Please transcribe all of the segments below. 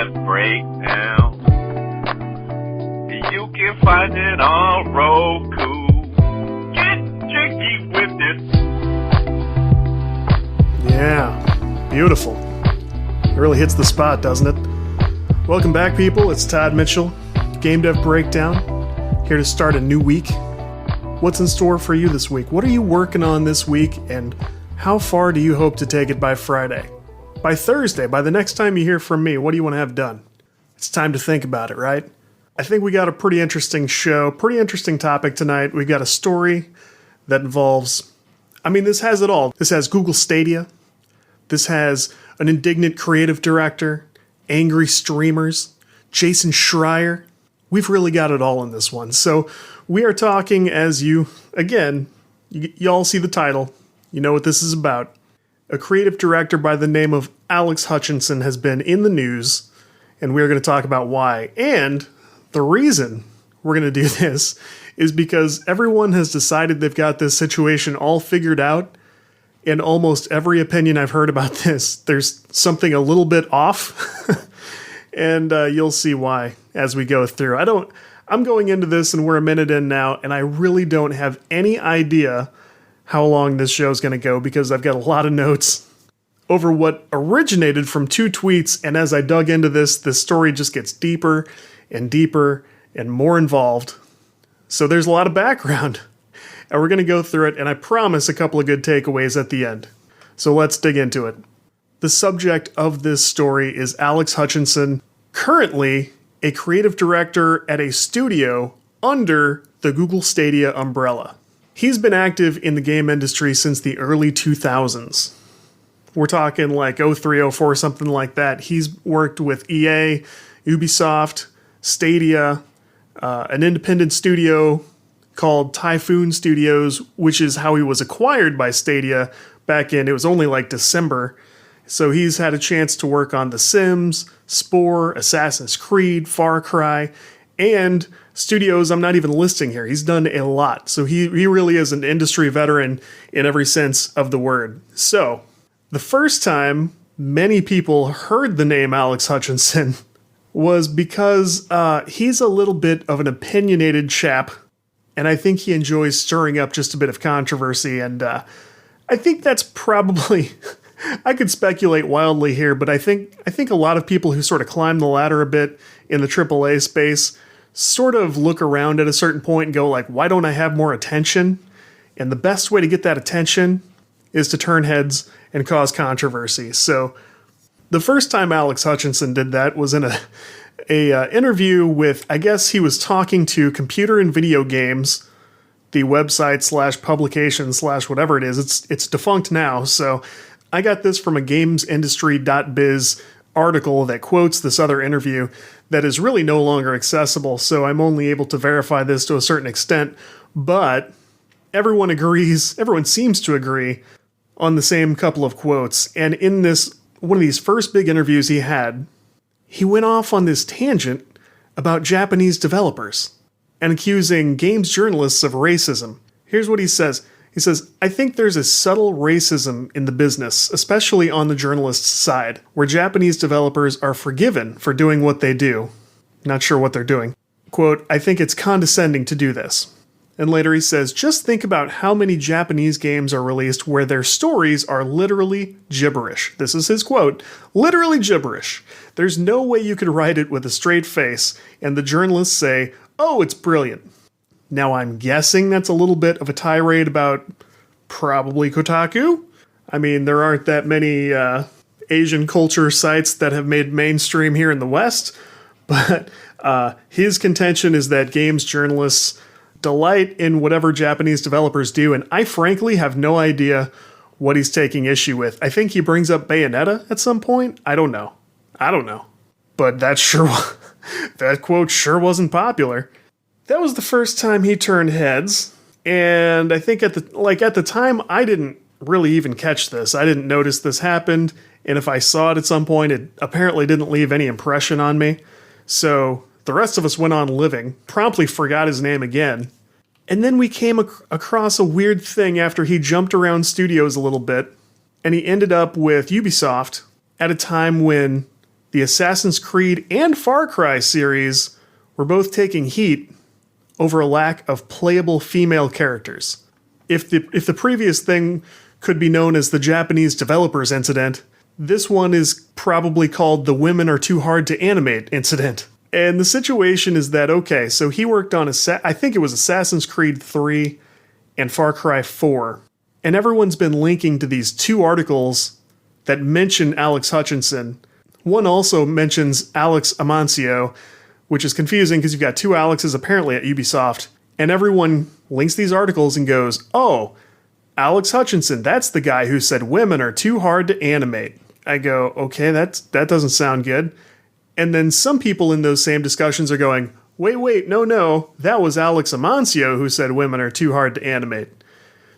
Dev Breakdown. You can find it on Roku. Get jiggy with it. Yeah, beautiful. It really hits the spot, doesn't it? Welcome back, people. It's Todd Mitchell, Game Dev Breakdown, here to start a new week. What's in store for you this week? What are you working on this week, and how far do you hope to take it by Friday? By Thursday, by the next time you hear from me, what do you want to have done? It's time to think about it, right? I think we got a pretty interesting show, pretty interesting topic tonight. We've got a story that involves, this has it all. This has Google Stadia. This has an indignant creative director, angry streamers, Jason Schreier. We've really got it all in this one. So we are talking as you all see the title. You know what this is about. A creative director by the name of Alex Hutchinson has been in the news, and we're going to talk about why. And the reason we're going to do this is because everyone has decided they've got this situation all figured out. In almost every opinion I've heard about this, there's something a little bit off, and you'll see why as we go through. I'm going into this, and we're a minute in now, and I really don't have any idea how long this show's going to go because I've got a lot of notes over what originated from two tweets, and as I dug into this story just gets deeper and deeper and more involved. So there's a lot of background, and we're going to go through it, and I promise a couple of good takeaways at the end. So let's dig into it. The subject of this story is Alex Hutchinson, currently a creative director at a studio under the Google Stadia umbrella. He's been active in the game industry since the early 2000s. We're talking like 03, 04, something like that. He's worked with EA, Ubisoft, Stadia, an independent studio called Typhoon Studios, which is how he was acquired by Stadia back in, it was only like December. So he's had a chance to work on The Sims, Spore, Assassin's Creed, Far Cry, and studios I'm not even listing here. He's done a lot. So he really is an industry veteran in every sense of the word. So the first time many people heard the name Alex Hutchinson was because he's a little bit of an opinionated chap, and I think he enjoys stirring up just a bit of controversy, and I think that's probably... I could speculate wildly here, but I think a lot of people who sort of climb the ladder a bit in the AAA space sort of look around at a certain point and go like, why don't I have more attention? And the best way to get that attention is to turn heads and cause controversy. So the first time Alex Hutchinson did that was in a interview with, I guess he was talking to Computer and Video Games, the website / publication / whatever it is. It's defunct now, so I got this from a gamesindustry.biz article that quotes this other interview that is really no longer accessible, so I'm only able to verify this to a certain extent, but everyone seems to agree on the same couple of quotes, and in one of these first big interviews he had, he went off on this tangent about Japanese developers and accusing games journalists of racism. Here's what he says. He says, I think there's a subtle racism in the business, especially on the journalist's side, where Japanese developers are forgiven for doing what they do. Not sure what they're doing. Quote, I think it's condescending to do this. And later he says, just think about how many Japanese games are released where their stories are literally gibberish. This is his quote, literally gibberish. There's no way you could write it with a straight face, and the journalists say, oh, it's brilliant. Now, I'm guessing that's a little bit of a tirade about probably Kotaku. There aren't that many Asian culture sites that have made mainstream here in the West, but his contention is that games journalists delight in whatever Japanese developers do, and I frankly have no idea what he's taking issue with. I think he brings up Bayonetta at some point. I don't know. But that quote sure wasn't popular. That was the first time he turned heads, and I think at the time, I didn't really even catch this. I didn't notice this happened, and if I saw it at some point, it apparently didn't leave any impression on me. So the rest of us went on living, promptly forgot his name again, and then we came across a weird thing after he jumped around studios a little bit, and he ended up with Ubisoft at a time when the Assassin's Creed and Far Cry series were both taking heat over a lack of playable female characters. If the previous thing could be known as the Japanese developers incident, this one is probably called the women are too hard to animate incident. And the situation is that, okay, so he worked on, I think it was Assassin's Creed 3 and Far Cry 4. And everyone's been linking to these two articles that mention Alex Hutchinson. One also mentions Alex Amancio, which is confusing because you've got two Alexes apparently at Ubisoft. And everyone links these articles and goes, oh, Alex Hutchinson, that's the guy who said women are too hard to animate. I go, okay, that doesn't sound good. And then some people in those same discussions are going, wait, no, that was Alex Amancio who said women are too hard to animate.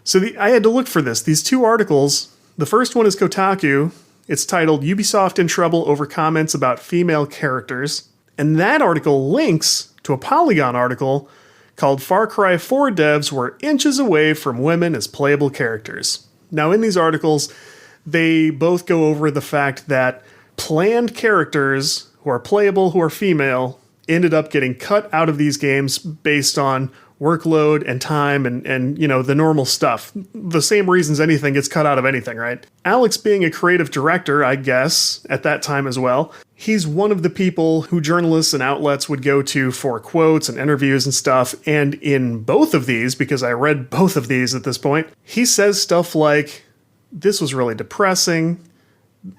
So I had to look for this. These two articles, the first one is Kotaku. It's titled Ubisoft in Trouble Over Comments About Female Characters. And that article links to a Polygon article called Far Cry 4 devs were inches away from women as playable characters. Now, in these articles, they both go over the fact that planned characters who are playable, who are female, ended up getting cut out of these games based on workload and time and you know, the normal stuff. The same reasons anything gets cut out of anything, right? Alex being a creative director, I guess, at that time as well, he's one of the people who journalists and outlets would go to for quotes and interviews and stuff. And in both of these, because I read both of these at this point, he says stuff like, this was really depressing.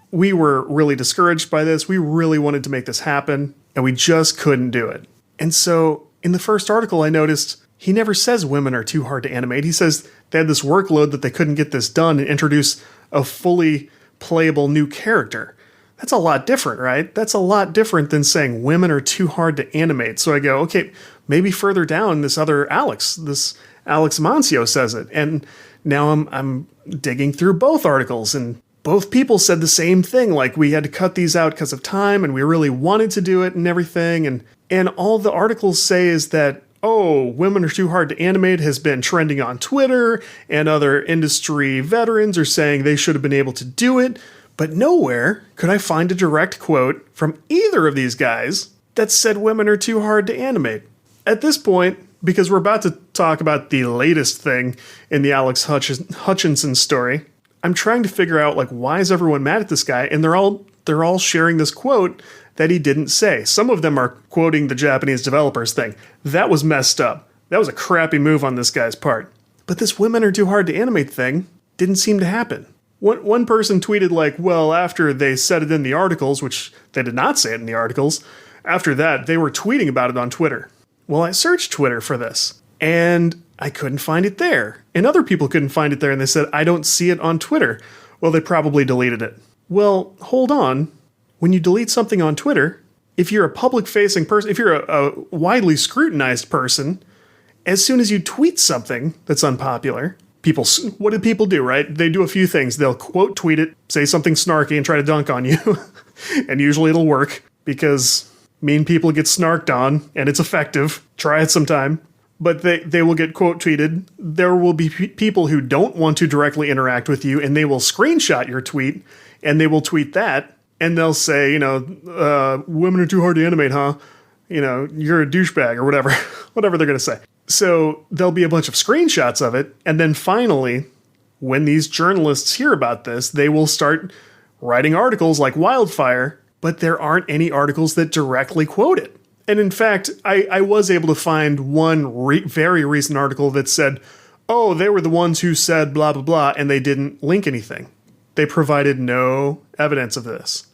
We were really discouraged by this. We really wanted to make this happen, and we just couldn't do it. And so in the first article, I noticed he never says women are too hard to animate. He says they had this workload that they couldn't get this done and introduce a fully playable new character. That's a lot different, right? That's a lot different than saying women are too hard to animate. So I go, okay, maybe further down this other Alex, this Alex Mancio says it. And now I'm digging through both articles, and both people said the same thing, like we had to cut these out because of time and we really wanted to do it and everything. And all the articles say is that, oh, women are too hard to animate has been trending on Twitter, and other industry veterans are saying they should have been able to do it. But nowhere could I find a direct quote from either of these guys that said women are too hard to animate. At this point, because we're about to talk about the latest thing in the Alex Hutchinson story, I'm trying to figure out, like, why is everyone mad at this guy? And they're all sharing this quote that he didn't say. Some of them are quoting the Japanese developers thing. That was messed up. That was a crappy move on this guy's part. But this women are too hard to animate thing didn't seem to happen. One person tweeted like, well, after they said it in the articles, which they did not say it in the articles, after that, they were tweeting about it on Twitter. Well, I searched Twitter for this, and I couldn't find it there. And other people couldn't find it there, and they said, I don't see it on Twitter. Well, they probably deleted it. Well, hold on. When you delete something on Twitter, if you're a public-facing person, if you're a widely scrutinized person, as soon as you tweet something that's unpopular, what do people do, right? They do a few things. They'll quote tweet it, say something snarky, and try to dunk on you. And usually it'll work, because mean people get snarked on, and it's effective. Try it sometime. But they will get quote tweeted. There will be people who don't want to directly interact with you, and they will screenshot your tweet, and they will tweet that, and they'll say, you know, women are too hard to animate, huh? You know, you're a douchebag, or whatever. Whatever they're going to say. So there'll be a bunch of screenshots of it, and then finally, when these journalists hear about this, they will start writing articles like wildfire, but there aren't any articles that directly quote it. And in fact, I was able to find one very recent article that said, oh, they were the ones who said blah, blah, blah, and they didn't link anything. They provided no evidence of this.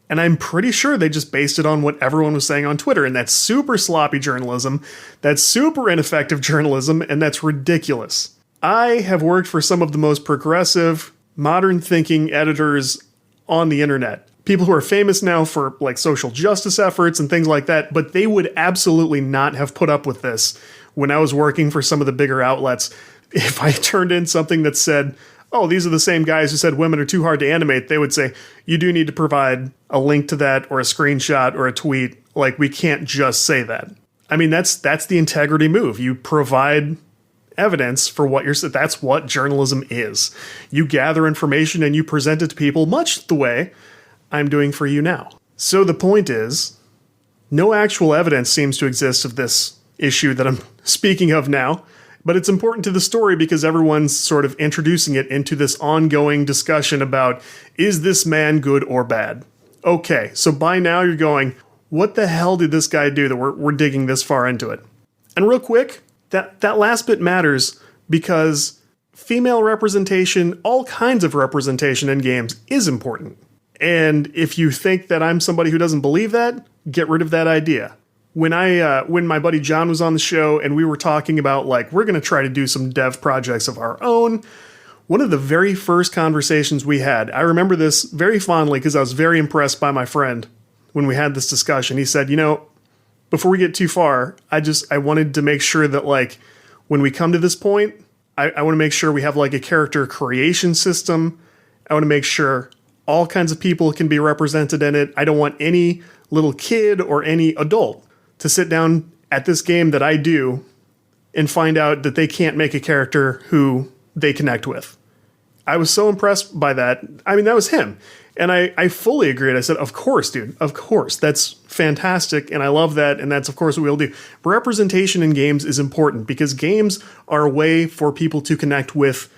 And I'm pretty sure they just based it on what everyone was saying on Twitter, and that's super sloppy journalism, that's super ineffective journalism, and that's ridiculous. I have worked for some of the most progressive, modern-thinking editors on the internet. People who are famous now for like social justice efforts and things like that, but they would absolutely not have put up with this when I was working for some of the bigger outlets. If I turned in something that said, oh, these are the same guys who said women are too hard to animate, they would say, you do need to provide a link to that or a screenshot or a tweet. Like, we can't just say that. I mean, that's the integrity move. You provide evidence for what you're saying. That's what journalism is. You gather information and you present it to people much the way I'm doing for you now. So the point is, no actual evidence seems to exist of this issue that I'm speaking of now, but it's important to the story because everyone's sort of introducing it into this ongoing discussion about, is this man good or bad? Okay, so by now you're going, what the hell did this guy do that we're digging this far into it? And real quick, that last bit matters because female representation, all kinds of representation in games is important. And if you think that I'm somebody who doesn't believe that, get rid of that idea. When my buddy John was on the show and we were talking about like, we're going to try to do some dev projects of our own, one of the very first conversations we had, I remember this very fondly because I was very impressed by my friend when we had this discussion. He said, before we get too far, I wanted to make sure that like, when we come to this point, I want to make sure we have like a character creation system. I want to make sure all kinds of people can be represented in it. I don't want any little kid or any adult to sit down at this game that I do and find out that they can't make a character who they connect with. I was so impressed by that. I mean, that was him. And I fully agreed. I said, of course, dude, of course. That's fantastic. And I love that. And that's, of course, what we'll do. Representation in games is important because games are a way for people to connect with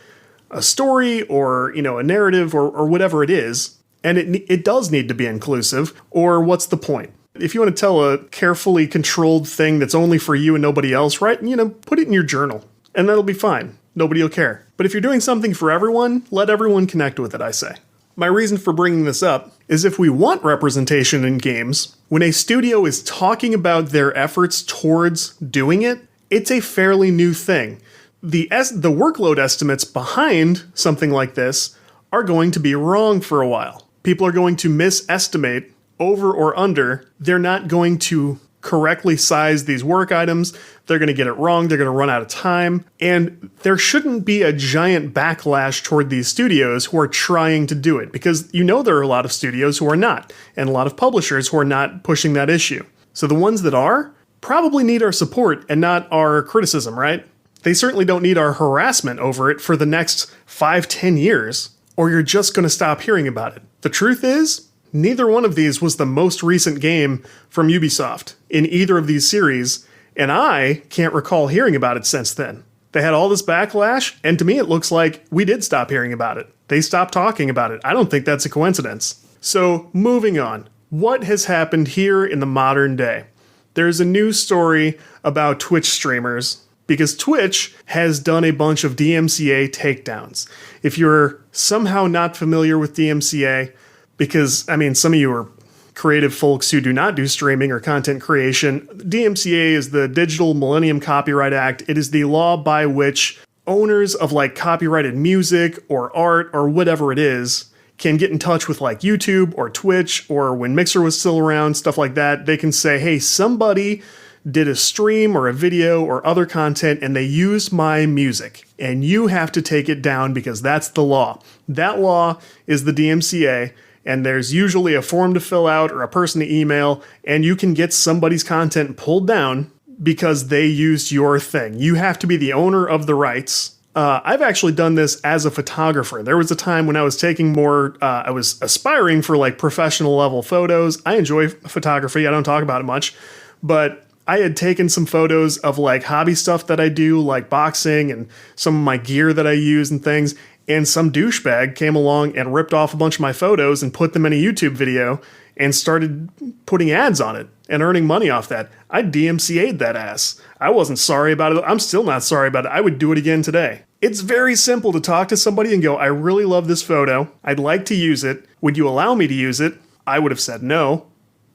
a story or, a narrative or whatever it is. And it does need to be inclusive, or what's the point? If you want to tell a carefully controlled thing that's only for you and nobody else, right? Put it in your journal and that'll be fine. Nobody will care. But if you're doing something for everyone, let everyone connect with it, I say. My reason for bringing this up is if we want representation in games, when a studio is talking about their efforts towards doing it, it's a fairly new thing. The workload estimates behind something like this are going to be wrong for a while. People are going to misestimate over or under. They're not going to correctly size these work items. They're going to get it wrong. They're going to run out of time. And there shouldn't be a giant backlash toward these studios who are trying to do it because there are a lot of studios who are not, and a lot of publishers who are not pushing that issue. So the ones that are probably need our support and not our criticism, right? They certainly don't need our harassment over it for the next 5-10 years, or you're just going to stop hearing about it. The truth is, neither one of these was the most recent game from Ubisoft in either of these series, and I can't recall hearing about it since then. They had all this backlash, and to me it looks like we did stop hearing about it. They stopped talking about it. I don't think that's a coincidence. So, moving on. What has happened here in the modern day? There's a news story about Twitch streamers because Twitch has done a bunch of DMCA takedowns. If you're somehow not familiar with DMCA, because, some of you are creative folks who do not do streaming or content creation. DMCA is the Digital Millennium Copyright Act. It is the law by which owners of copyrighted music or art or whatever it is can get in touch with YouTube or Twitch, or when Mixer was still around, stuff like that. They can say, hey, somebody did a stream or a video or other content and they used my music and you have to take it down because that's the law. That law is the DMCA. And there's usually a form to fill out or a person to email, and you can get somebody's content pulled down because they used your thing. You have to be the owner of the rights. I've actually done this as a photographer. There was a time when I was taking I was aspiring for professional level photos. I enjoy photography. I don't talk about it much, but I had taken some photos of hobby stuff that I do, like boxing and some of my gear that I use and things. And some douchebag came along and ripped off a bunch of my photos and put them in a YouTube video and started putting ads on it and earning money off that. I DMCA'd that ass. I wasn't sorry about it. I'm still not sorry about it. I would do it again today. It's very simple to talk to somebody and go, I really love this photo. I'd like to use it. Would you allow me to use it? I would have said no.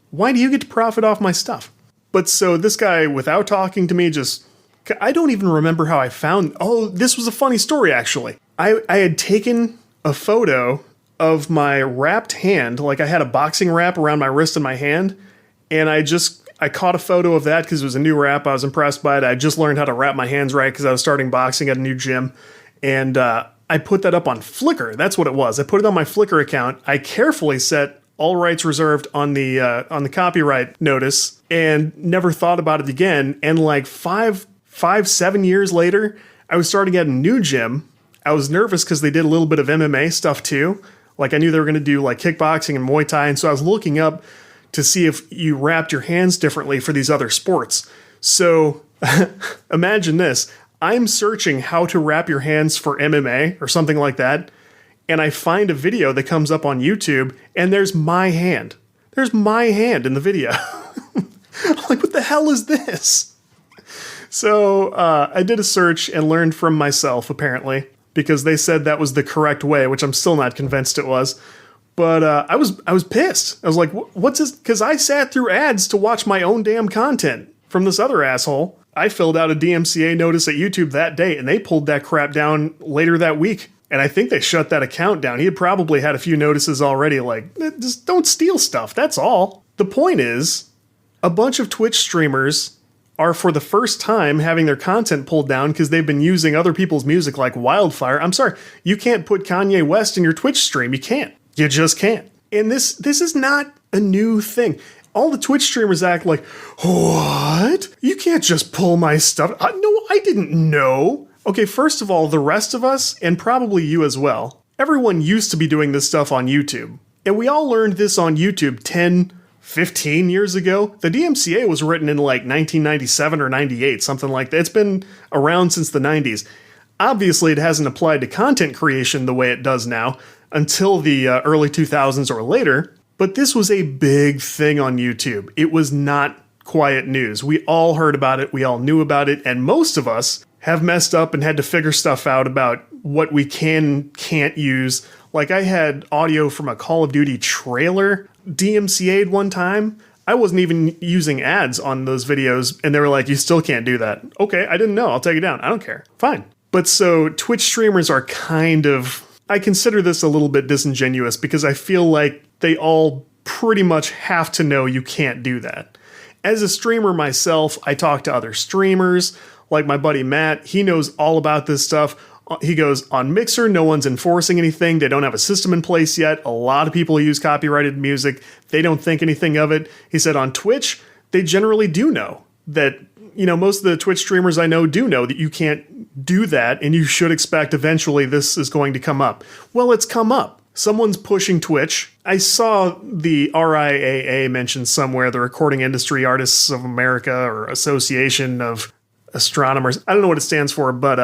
Why do you get to profit off my stuff? But so this guy, without talking to me, I don't even remember how I found... Oh, this was a funny story, actually. I had taken a photo of my wrapped hand, I had a boxing wrap around my wrist and my hand, and I caught a photo of that because it was a new wrap. I was impressed by it. I just learned how to wrap my hands right because I was starting boxing at a new gym, and I put that up on Flickr. That's what it was. I put it on my Flickr account. I carefully set all rights reserved on the copyright notice and never thought about it again. And 7 years later, I was starting at a new gym. I was nervous because they did a little bit of MMA stuff too. I knew they were going to do kickboxing and Muay Thai. And so I was looking up to see if you wrapped your hands differently for these other sports. So imagine this. I'm searching how to wrap your hands for MMA or something like that, and I find a video that comes up on YouTube, and there's my hand. There's my hand in the video. I'm like, what the hell is this? So I did a search and learned from myself, apparently, because they said that was the correct way, which I'm still not convinced it was. But I was pissed. I was like, what's this? Because I sat through ads to watch my own damn content from this other asshole. I filled out a DMCA notice at YouTube that day, and they pulled that crap down later that week. And I think they shut that account down. He had probably had a few notices already, like, just don't steal stuff, that's all. The point is, a bunch of Twitch streamers are for the first time having their content pulled down because they've been using other people's music like wildfire. I'm sorry, you can't put Kanye West in your Twitch stream. You can't. You just can't. And this is not a new thing. All the Twitch streamers act like, what? You can't just pull my stuff. No, I didn't know. Okay, first of all, the rest of us, and probably you as well, everyone used to be doing this stuff on YouTube. And we all learned this on YouTube 10, 15 years ago. The DMCA was written in like 1997 or 98, something like that. It's been around since the 90s. Obviously, it hasn't applied to content creation the way it does now until the early 2000s or later. But this was a big thing on YouTube. It was not quiet news. We all heard about it. We all knew about it. And most of us have messed up and had to figure stuff out about what we can and can't use. Like I had audio from a Call of Duty trailer DMCA'd one time. I wasn't even using ads on those videos, and they were like, you still can't do that. Okay, I didn't know. I'll take it down. I don't care. Fine. But so Twitch streamers are kind of... I consider this a little bit disingenuous because I feel like they all pretty much have to know you can't do that. As a streamer myself, I talk to other streamers, like my buddy Matt. He knows all about this stuff. He goes, on Mixer, no one's enforcing anything. They don't have a system in place yet. A lot of people use copyrighted music. They don't think anything of it. He said on Twitch, they generally do know that, you know, most of the Twitch streamers I know do know that you can't do that, and you should expect eventually this is going to come up. Well, it's come up. Someone's pushing Twitch. I saw the RIAA mentioned somewhere, the Recording Industry Artists of America or Association of Astronomers. I don't know what it stands for, but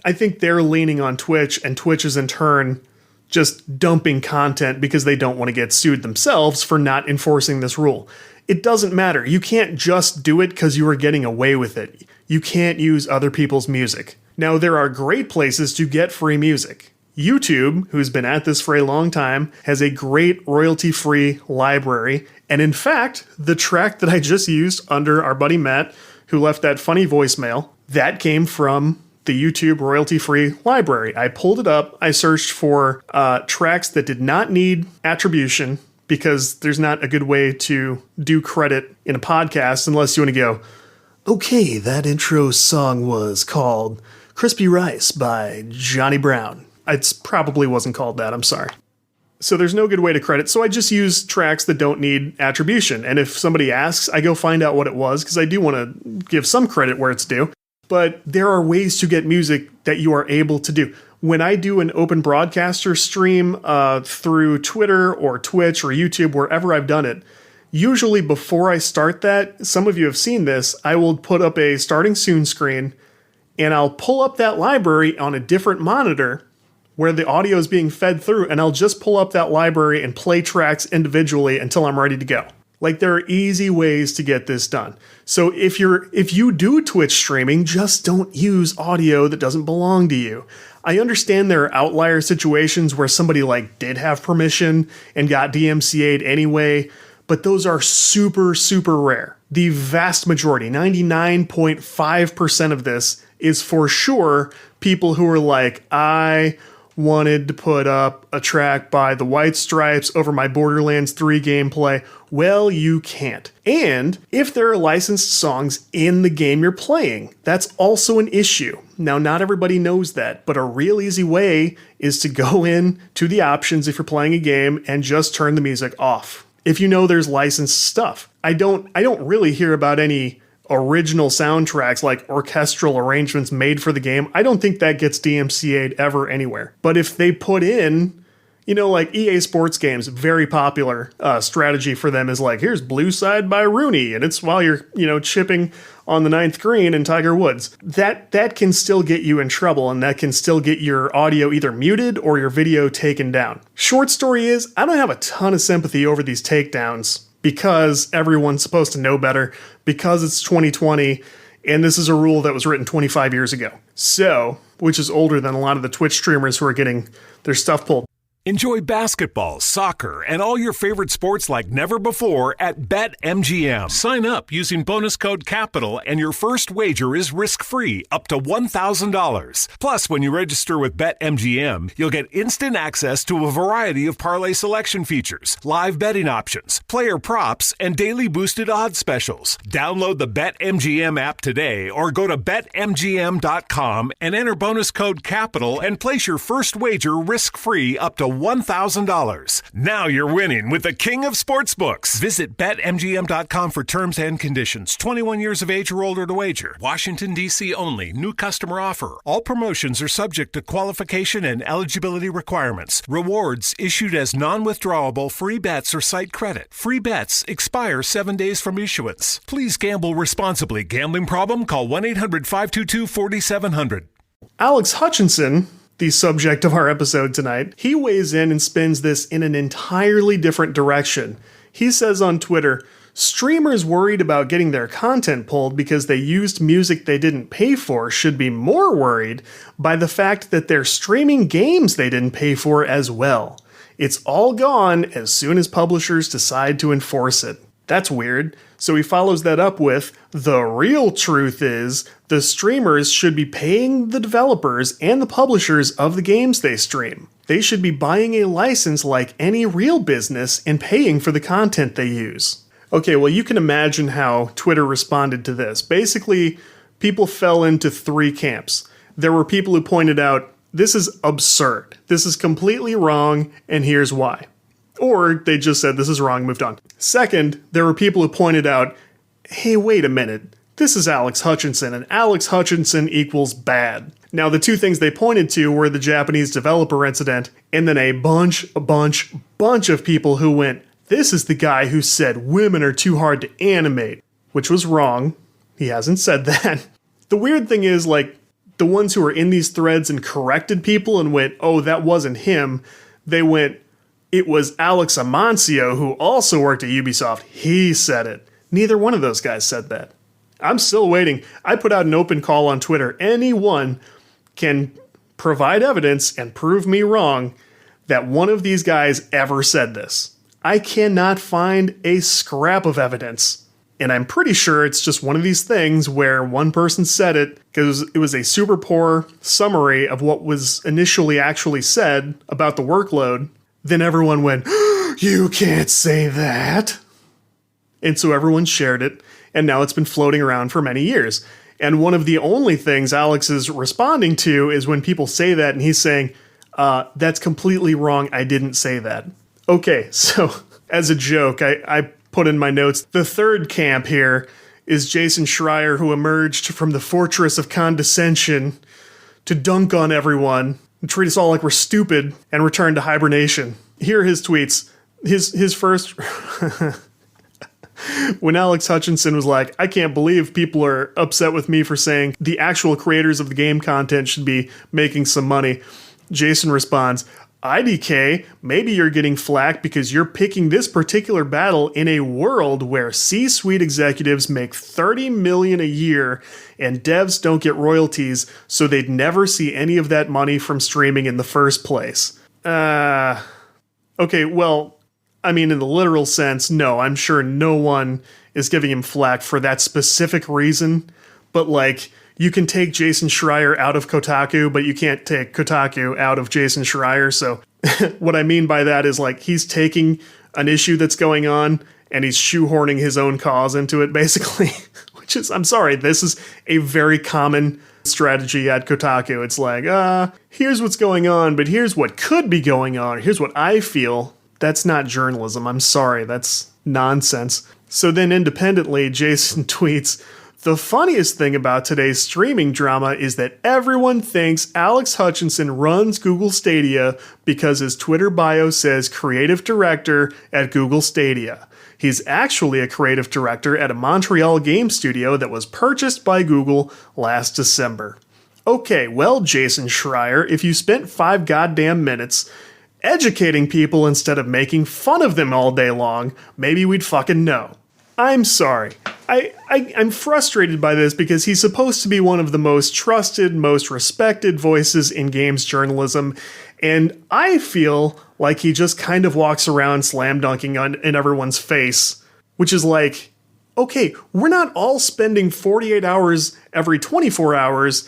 I think they're leaning on Twitch, and Twitch is in turn just dumping content because they don't want to get sued themselves for not enforcing this rule. It doesn't matter. You can't just do it because you are getting away with it. You can't use other people's music. Now, there are great places to get free music. YouTube, who's been at this for a long time, has a great royalty-free library. And in fact, the track that I just used under our buddy Matt, who left that funny voicemail, that came from the YouTube royalty-free library. I pulled it up. I searched for tracks that did not need attribution because there's not a good way to do credit in a podcast unless you want to go, okay, that intro song was called Crispy Rice by Johnny Brown. It probably wasn't called that, I'm sorry. So there's no good way to credit, so I just use tracks that don't need attribution. And if somebody asks, I go find out what it was, because I do want to give some credit where it's due. But there are ways to get music that you are able to do. When I do an open broadcaster stream through Twitter or Twitch or YouTube, wherever I've done it, usually before I start that, some of you have seen this, I will put up a starting soon screen, and I'll pull up that library on a different monitor where the audio is being fed through, and I'll just pull up that library and play tracks individually until I'm ready to go. Like, there are easy ways to get this done. So if you do Twitch streaming, just don't use audio that doesn't belong to you. I understand there are outlier situations where somebody like did have permission and got DMCA'd anyway, but those are super, super rare. The vast majority, 99.5% of this is for sure people who are like, I wanted to put up a track by the White Stripes over my Borderlands 3 gameplay. Well, you can't. And if there are licensed songs in the game you're playing, that's also an issue. Now, not everybody knows that, but a real easy way is to go in to the options if you're playing a game and just turn the music off. If you know there's licensed stuff. I don't really hear about any original soundtracks like orchestral arrangements made for the game. I don't think that gets DMCA'd ever anywhere. But if they put in, You know, like EA Sports games, very popular strategy for them is like, here's Blue Side by Rooney, and it's while you're, chipping on the ninth green in Tiger Woods. That can still get you in trouble, and that can still get your audio either muted or your video taken down. Short story is, I don't have a ton of sympathy over these takedowns because everyone's supposed to know better, because it's 2020, and this is a rule that was written 25 years ago. So, which is older than a lot of the Twitch streamers who are getting their stuff pulled. Enjoy basketball, soccer, and all your favorite sports like never before at BetMGM. Sign up using bonus code CAPITAL and your first wager is risk-free up to $1,000. Plus, when you register with BetMGM, you'll get instant access to a variety of parlay selection features, live betting options, player props, and daily boosted odds specials. Download the BetMGM app today or go to BetMGM.com and enter bonus code CAPITAL and place your first wager risk-free up to $1,000. Now you're winning with the king of sportsbooks. Visit BetMGM.com for terms and conditions. 21 years of age or older to wager. Washington, D.C. only. New customer offer. All promotions are subject to qualification and eligibility requirements. Rewards issued as non-withdrawable free bets or site credit. Free bets expire 7 days from issuance. Please gamble responsibly. Gambling problem? Call 1-800-522-4700. Alex Hutchinson, the subject of our episode tonight, he weighs in and spins this in an entirely different direction. He says on Twitter, streamers worried about getting their content pulled because they used music they didn't pay for should be more worried by the fact that they're streaming games they didn't pay for as well. It's all gone as soon as publishers decide to enforce it. That's weird. So he follows that up with, the real truth is, the streamers should be paying the developers and the publishers of the games they stream. They should be buying a license like any real business and paying for the content they use. Okay, well, you can imagine how Twitter responded to this. Basically, people fell into three camps. There were people who pointed out, this is absurd. This is completely wrong, and here's why. Or they just said, this is wrong, moved on. Second, there were people who pointed out, hey, wait a minute. This is Alex Hutchinson, and Alex Hutchinson equals bad. Now, the two things they pointed to were the Japanese developer incident, and then a bunch of people who went, this is the guy who said women are too hard to animate, which was wrong. He hasn't said that. The weird thing is, like, the ones who were in these threads and corrected people and went, oh, that wasn't him, they went, it was Alex Amancio, who also worked at Ubisoft. He said it. Neither one of those guys said that. I'm still waiting. I put out an open call on Twitter. Anyone can provide evidence and prove me wrong that one of these guys ever said this. I cannot find a scrap of evidence. And I'm pretty sure it's just one of these things where one person said it because it was a super poor summary of what was initially actually said about the workload. Then everyone went, you can't say that. And so everyone shared it, and now it's been floating around for many years. And one of the only things Alex is responding to is when people say that, and he's saying, that's completely wrong, I didn't say that. Okay, so as a joke, I put in my notes, the third camp here is Jason Schreier, who emerged from the fortress of condescension to dunk on everyone, and treat us all like we're stupid, and return to hibernation. Here are his tweets. His first... When Alex Hutchinson was like, I can't believe people are upset with me for saying the actual creators of the game content should be making some money, Jason responds, IDK, maybe you're getting flack because you're picking this particular battle in a world where C-suite executives make $30 million a year and devs don't get royalties, so they'd never see any of that money from streaming in the first place. Okay, well, I mean, in the literal sense, no, I'm sure no one is giving him flack for that specific reason, but like, you can take Jason Schreier out of Kotaku, but you can't take Kotaku out of Jason Schreier. So what I mean by that is like he's taking an issue that's going on and he's shoehorning his own cause into it, basically, which is, I'm sorry, this is a very common strategy at Kotaku. It's like, here's what's going on, but here's what could be going on. Here's what I feel. That's not journalism. I'm sorry. That's nonsense. So then independently, Jason tweets, The funniest thing about today's streaming drama is that everyone thinks Alex Hutchinson runs Google Stadia because his Twitter bio says creative director at Google Stadia. He's actually a creative director at a Montreal game studio that was purchased by Google last December. Okay, well, Jason Schreier, if you spent 5 goddamn minutes educating people instead of making fun of them all day long, maybe we'd fucking know. I'm sorry. I'm frustrated by this because he's supposed to be one of the most trusted, most respected voices in games journalism, and I feel like he just kind of walks around slam dunking in everyone's face, which is like, okay, we're not all spending 48 hours every 24 hours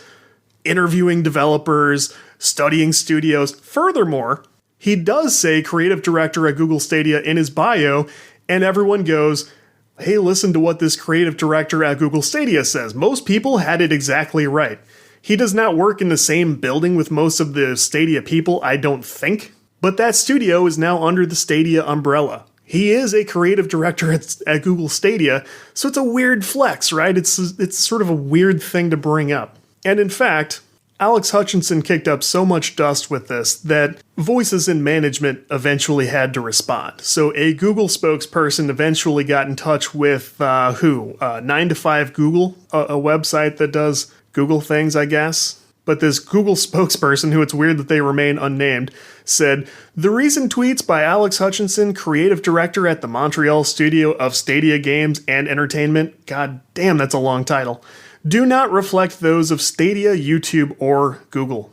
interviewing developers, studying studios. Furthermore, he does say creative director at Google Stadia in his bio, and everyone goes, hey, listen to what this creative director at Google Stadia says. Most people had it exactly right. He does not work in the same building with most of the Stadia people, I don't think. But that studio is now under the Stadia umbrella. He is a creative director at Google Stadia, so it's a weird flex, right? It's sort of a weird thing to bring up. And in fact, Alex Hutchinson kicked up so much dust with this that voices in management eventually had to respond. So a Google spokesperson eventually got in touch with 9 to 5 Google, a website that does Google things, I guess. But this Google spokesperson, who it's weird that they remain unnamed, said, the recent tweets by Alex Hutchinson, creative director at the Montreal studio of Stadia Games and Entertainment, god damn, that's a long title, do not reflect those of Stadia, YouTube, or Google.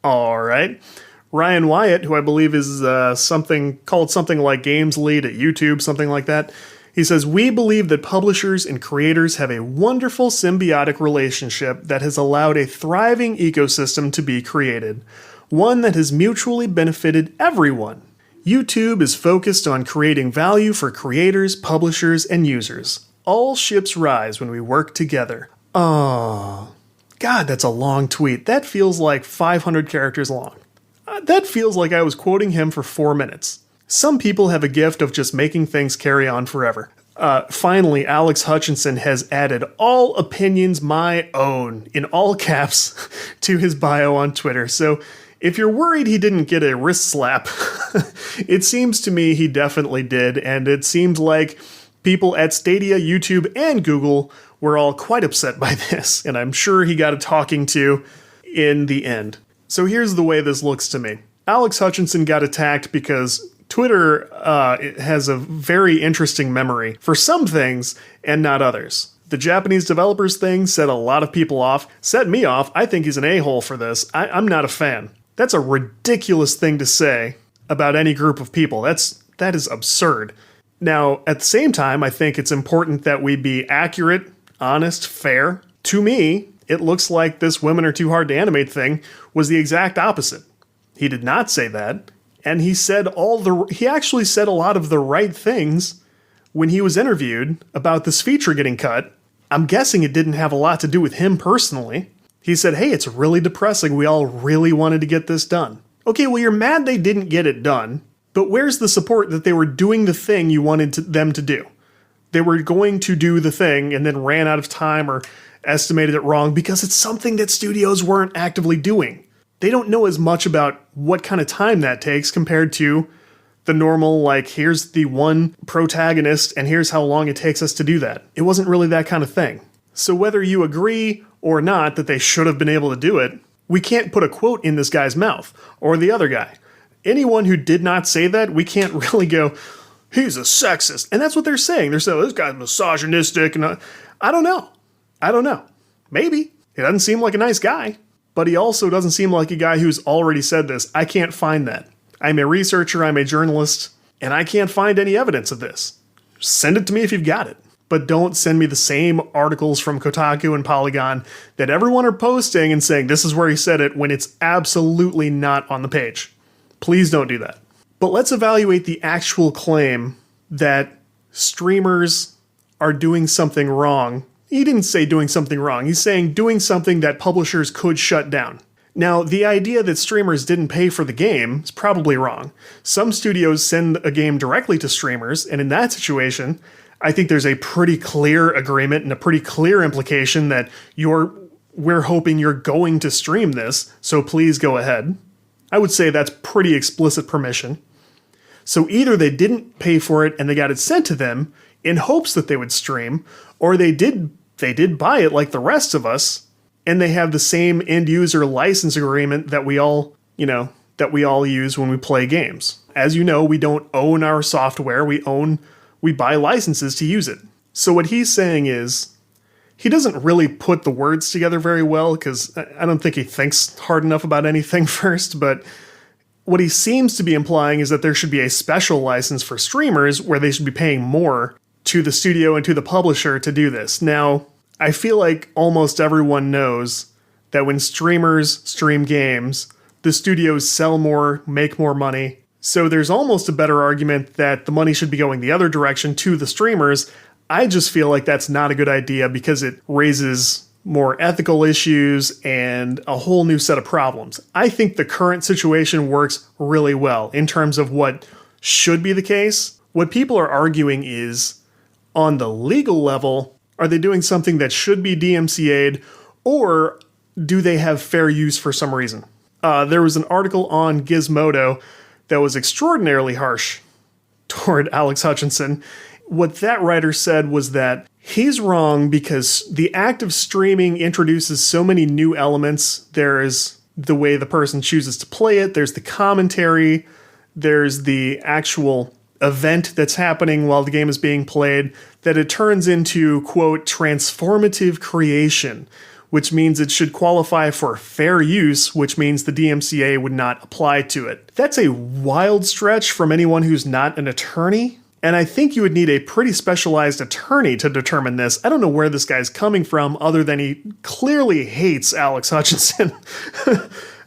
Alright. Ryan Wyatt, who I believe is something like games lead at YouTube, something like that, he says, we believe that publishers and creators have a wonderful symbiotic relationship that has allowed a thriving ecosystem to be created, one that has mutually benefited everyone. YouTube is focused on creating value for creators, publishers, and users. All ships rise when we work together. Oh, God, that's a long tweet. That feels like 500 characters long. That feels like I was quoting him for 4 minutes. Some people have a gift of just making things carry on forever. Finally, Alex Hutchinson has added all opinions my own, in all caps, to his bio on Twitter. So if you're worried he didn't get a wrist slap, it seems to me he definitely did. And it seems like people at Stadia, YouTube, and Google were all quite upset by this, and I'm sure he got a talking to in the end. So here's the way this looks to me. Alex Hutchinson got attacked because Twitter has a very interesting memory for some things and not others. The Japanese developers thing set a lot of people off, set me off. I think he's an a-hole for this. I'm not a fan. That's a ridiculous thing to say about any group of people. That is absurd. Now, at the same time, I think it's important that we be accurate, honest, fair. To me, it looks like this women are too hard to animate thing was the exact opposite. He did not say that, and he actually said a lot of the right things when he was interviewed about this feature getting cut. I'm guessing it didn't have a lot to do with him personally. He said, hey, it's really depressing. We all really wanted to get this done. Okay, well, you're mad they didn't get it done, but where's the support that they were doing the thing you wanted them to do? They were going to do the thing and then ran out of time or estimated it wrong because it's something that studios weren't actively doing. They don't know as much about what kind of time that takes compared to the normal, like, here's the one protagonist and here's how long it takes us to do that. It wasn't really that kind of thing. So whether you agree or not that they should have been able to do it, we can't put a quote in this guy's mouth or the other guy. Anyone who did not say that, we can't really go, he's a sexist. And that's what they're saying. They're saying, this guy's misogynistic. And I don't know. Maybe. He doesn't seem like a nice guy. But he also doesn't seem like a guy who's already said this. I can't find that. I'm a researcher, I'm a journalist, and I can't find any evidence of this. Send it to me if you've got it. But don't send me the same articles from Kotaku and Polygon that everyone are posting and saying this is where he said it when it's absolutely not on the page. Please don't do that. But let's evaluate the actual claim that streamers are doing something wrong. He didn't say doing something wrong. He's saying doing something that publishers could shut down. Now, the idea that streamers didn't pay for the game is probably wrong. Some studios send a game directly to streamers, and in that situation, I think there's a pretty clear agreement and a pretty clear implication that we're hoping you're going to stream this, so please go ahead. I would say that's pretty explicit permission. So either they didn't pay for it and they got it sent to them in hopes that they would stream, or they did buy it like the rest of us, and they have the same end user license agreement that we all use when we play games. As you know, we don't own our software, we buy licenses to use it. So what he's saying is, he doesn't really put the words together very well, because I don't think he thinks hard enough about anything first, but what he seems to be implying is that there should be a special license for streamers where they should be paying more to the studio and to the publisher to do this. Now, I feel like almost everyone knows that when streamers stream games, the studios sell more, make more money. So there's almost a better argument that the money should be going the other direction to the streamers. I just feel like that's not a good idea because it raises more ethical issues and a whole new set of problems. I think the current situation works really well in terms of what should be the case. What people are arguing is, on the legal level, are they doing something that should be DMCA'd, or do they have fair use for some reason? There was an article on Gizmodo that was extraordinarily harsh toward Alex Hutchinson. What that writer said was that he's wrong because the act of streaming introduces so many new elements. There's the way the person chooses to play it, there's the commentary, there's the actual event that's happening while the game is being played, that it turns into, quote, transformative creation, which means it should qualify for fair use, which means the DMCA would not apply to it. That's a wild stretch from anyone who's not an attorney. And I think you would need a pretty specialized attorney to determine this. I don't know where this guy's coming from, other than he clearly hates Alex Hutchinson.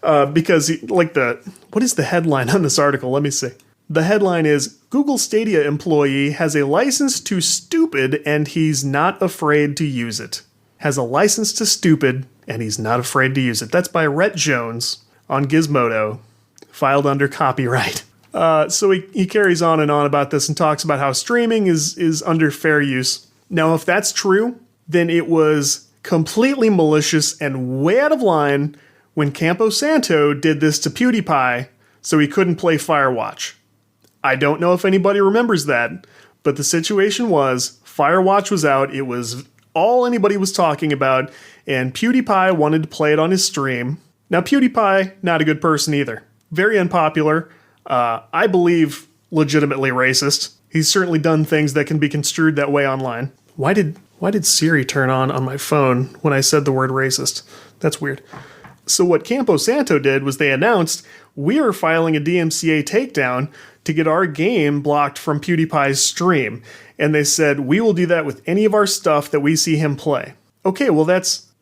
Because, what is the headline on this article? Let me see. The headline is, Google Stadia employee has a license to stupid and he's not afraid to use it. Has a license to stupid and he's not afraid to use it. That's by Rhett Jones on Gizmodo, filed under copyright. So he carries on and on about this and talks about how streaming is under fair use. Now, if that's true, then it was completely malicious and way out of line when Campo Santo did this to PewDiePie so he couldn't play Firewatch. I don't know if anybody remembers that, but the situation was Firewatch was out, it was all anybody was talking about, and PewDiePie wanted to play it on his stream. Now, PewDiePie, not a good person either. Very unpopular. I believe legitimately racist. He's certainly done things that can be construed that way online. Why did Siri turn on my phone when I said the word racist? That's weird. So what Campo Santo did was they announced, we are filing a DMCA takedown to get our game blocked from PewDiePie's stream. And they said, we will do that with any of our stuff that we see him play. Okay, well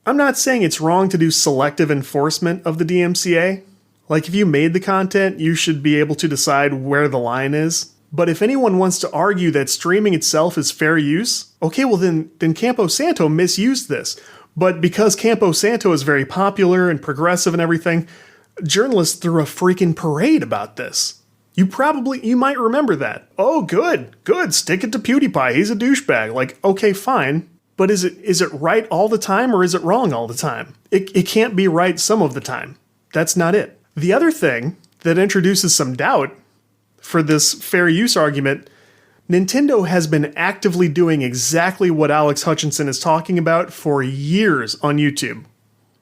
I'm not saying it's wrong to do selective enforcement of the DMCA. Like, if you made the content, you should be able to decide where the line is. But if anyone wants to argue that streaming itself is fair use, okay, well then Campo Santo misused this. But because Campo Santo is very popular and progressive and everything, journalists threw a freaking parade about this. You might remember that. Oh, good, stick it to PewDiePie, he's a douchebag. Like, okay, fine. But is it right all the time, or is it wrong all the time? It can't be right some of the time. That's not it. The other thing that introduces some doubt for this fair use argument, Nintendo has been actively doing exactly what Alex Hutchinson is talking about for years on YouTube.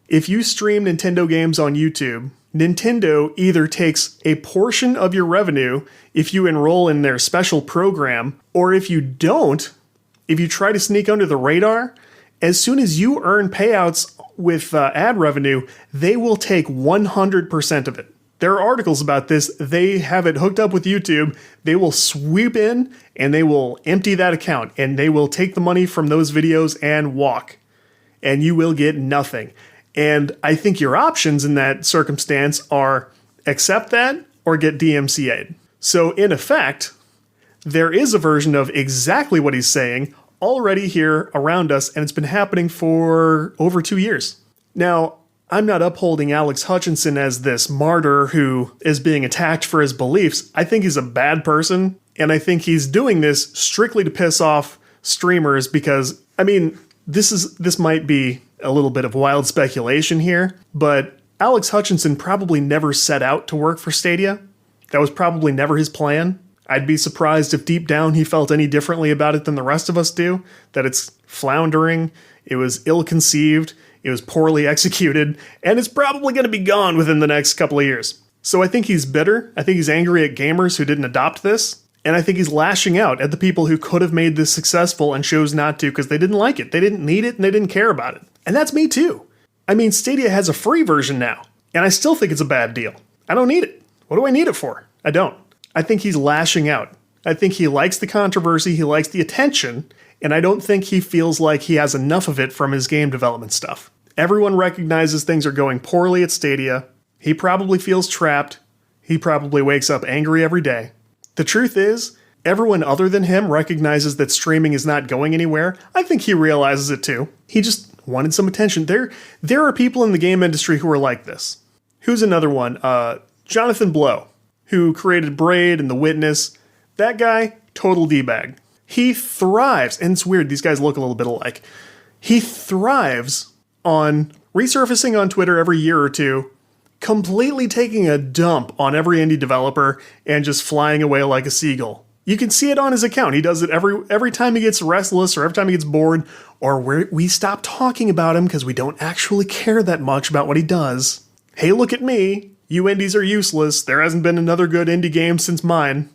If you stream Nintendo games on YouTube, Nintendo either takes a portion of your revenue if you enroll in their special program, or if you don't, if you try to sneak under the radar, as soon as you earn payouts with ad revenue, they will take 100% of it. There are articles about this. They have it hooked up with YouTube. They will sweep in and they will empty that account and they will take the money from those videos and walk. And you will get nothing. And I think your options in that circumstance are accept that or get DMCA'd. So in effect, there is a version of exactly what he's saying already here around us, and it's been happening for over 2 years. Now, I'm not upholding Alex Hutchinson as this martyr who is being attacked for his beliefs. I think he's a bad person, and I think he's doing this strictly to piss off streamers because, I mean, this might be a little bit of wild speculation here, but Alex Hutchinson probably never set out to work for Stadia. That was probably never his plan. I'd be surprised if deep down he felt any differently about it than the rest of us do, that it's floundering, it was ill-conceived, it was poorly executed, and it's probably going to be gone within the next couple of years. So I think he's bitter, I think he's angry at gamers who didn't adopt this, and I think he's lashing out at the people who could have made this successful and chose not to because they didn't like it, they didn't need it, and they didn't care about it. And that's me too. I mean, Stadia has a free version now, and I still think it's a bad deal. I don't need it. What do I need it for? I don't. I think he's lashing out. I think he likes the controversy, he likes the attention, and I don't think he feels like he has enough of it from his game development stuff. Everyone recognizes things are going poorly at Stadia. He probably feels trapped. He probably wakes up angry every day. The truth is, everyone other than him recognizes that streaming is not going anywhere. I think he realizes it too. He just wanted some attention. There are people in the game industry who are like this. Who's another one? Jonathan Blow, who created Braid and The Witness. That guy, total D-bag. He thrives, and it's weird, these guys look a little bit alike. He thrives on resurfacing on Twitter every year or two, completely taking a dump on every indie developer and just flying away like a seagull. You can see it on his account. He does it every time he gets restless or every time he gets bored, or we stop talking about him because we don't actually care that much about what he does. Hey, look at me. You indies are useless. There hasn't been another good indie game since mine.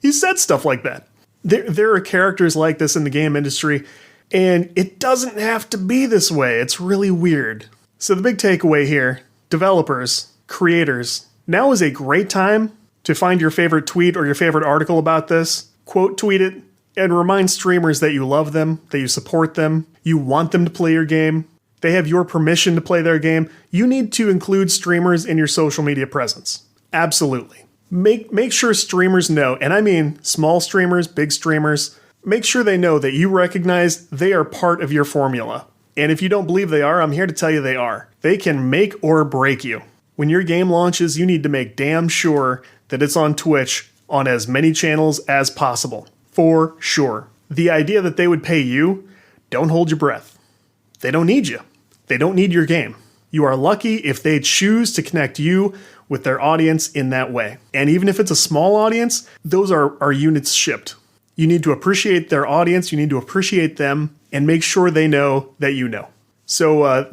He said stuff like that. There are characters like this in the game industry, and it doesn't have to be this way. It's really weird. So the big takeaway here, developers, creators, now is a great time to find your favorite tweet or your favorite article about this, quote tweet it, and remind streamers that you love them, that you support them, you want them to play your game, they have your permission to play their game. You need to include streamers in your social media presence. Absolutely. Make sure streamers know, and I mean small streamers, big streamers, make sure they know that you recognize they are part of your formula. And if you don't believe they are, I'm here to tell you they are. They can make or break you. When your game launches, you need to make damn sure that it's on Twitch on as many channels as possible. For sure. The idea that they would pay you, don't hold your breath. They don't need you. They don't need your game. You are lucky if they choose to connect you with their audience in that way. And even if it's a small audience, those are units shipped. You need to appreciate their audience, you need to appreciate them, and make sure they know that you know. So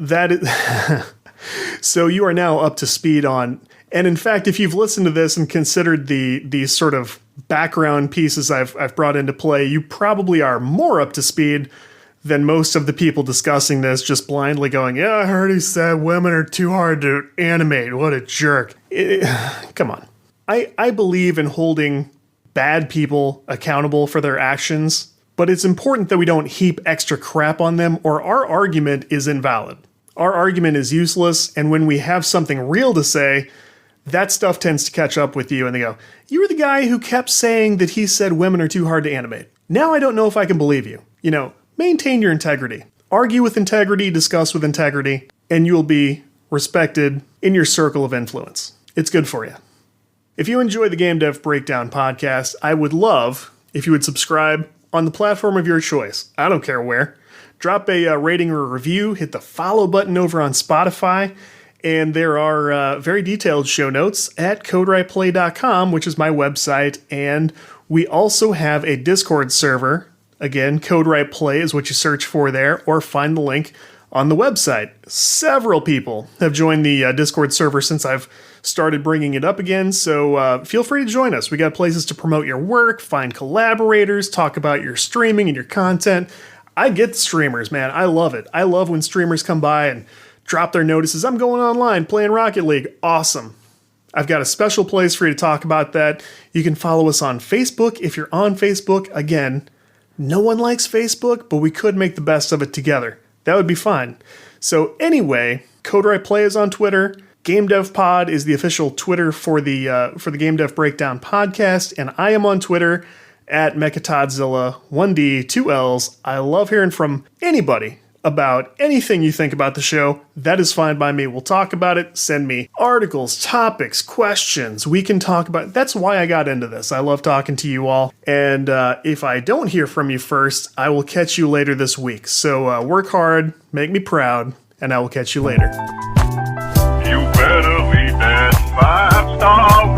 so you are now up to speed on, and in fact, if you've listened to this and considered the sort of background pieces I've brought into play, you probably are more up to speed than most of the people discussing this, just blindly going, yeah, I heard he said women are too hard to animate. What a jerk. Come on. I believe in holding bad people accountable for their actions, but it's important that we don't heap extra crap on them or our argument is invalid. Our argument is useless, and when we have something real to say, that stuff tends to catch up with you, and they go, you were the guy who kept saying that he said women are too hard to animate. Now I don't know if I can believe you. Maintain your integrity. Argue with integrity, discuss with integrity, and you'll be respected in your circle of influence. It's good for you. If you enjoy the Game Dev Breakdown podcast, I would love if you would subscribe on the platform of your choice. I don't care where. Drop a rating or a review, hit the follow button over on Spotify, and there are very detailed show notes at CodeWritePlay.com, which is my website, and we also have a Discord server. Again, CodeWritePlay is what you search for there, or find the link on the website. Several people have joined the Discord server since I've started bringing it up again, so feel free to join us. We got places to promote your work, find collaborators, talk about your streaming and your content. I get streamers, man. I love it. I love when streamers come by and drop their notices. I'm going online, playing Rocket League. Awesome. I've got a special place for you to talk about that. You can follow us on Facebook if you're on Facebook. Again, no one likes Facebook, but we could make the best of it together. That would be fine. So anyway, CodeWrite Play is on Twitter. Game Dev Pod is the official Twitter for the Game Dev Breakdown podcast, and I am on Twitter at Mechatodzilla, 1D, 2 Ls. I love hearing from anybody about anything you think about the show. That is fine by me. We'll talk about it. Send me articles, topics, questions. We can talk about it. That's why I got into this. I love talking to you all. And if I don't hear from you first, I will catch you later this week. So work hard, make me proud, and I will catch you later. You better leave that 5-star